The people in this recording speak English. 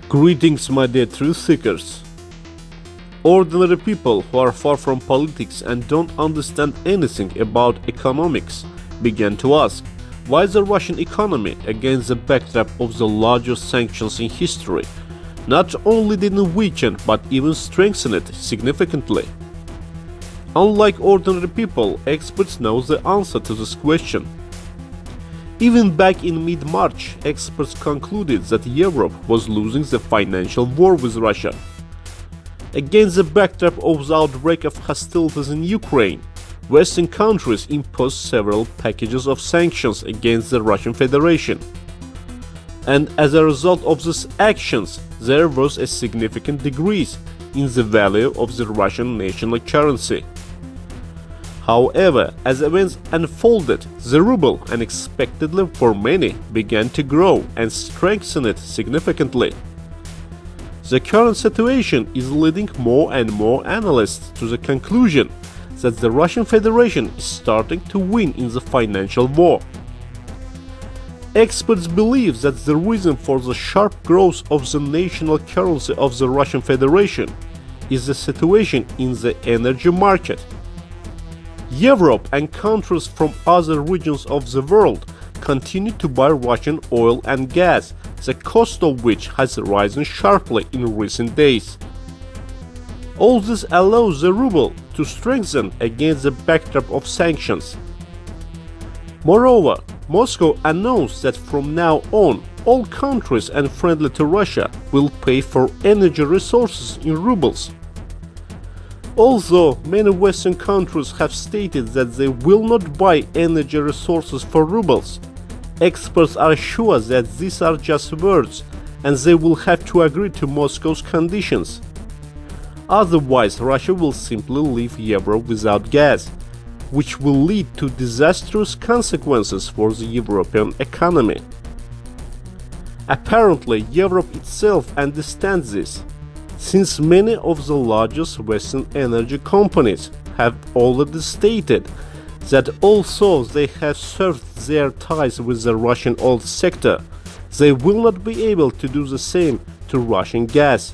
Greetings, my dear truth seekers. Ordinary people who are far from politics and don't understand anything about economics began to ask why the Russian economy, against the backdrop of the largest sanctions in history, not only didn't weaken but even strengthened it significantly. Unlike ordinary people, experts know the answer to this question. Even back in mid-March, experts concluded that Europe was losing the financial war with Russia. Against the backdrop of the outbreak of hostilities in Ukraine, Western countries imposed several packages of sanctions against the Russian Federation. And as a result of these actions, there was a significant decrease in the value of the Russian national currency. However, as events unfolded, the ruble unexpectedly for many began to grow and strengthen it significantly. The current situation is leading more and more analysts to the conclusion that the Russian Federation is starting to win in the financial war. Experts believe that the reason for the sharp growth of the national currency of the Russian Federation is the situation in the energy market. Europe and countries from other regions of the world continue to buy Russian oil and gas, the cost of which has risen sharply in recent days. All this allows the ruble to strengthen against the backdrop of sanctions. Moreover, Moscow announced that from now on, all countries unfriendly to Russia will pay for energy resources in rubles. Although many Western countries have stated that they will not buy energy resources for rubles, experts are sure that these are just words and they will have to agree to Moscow's conditions. Otherwise, Russia will simply leave Europe without gas, which will lead to disastrous consequences for the European economy. Apparently, Europe itself understands this, since many of the largest Western energy companies have already stated that although they have severed their ties with the Russian oil sector, they will not be able to do the same to Russian gas.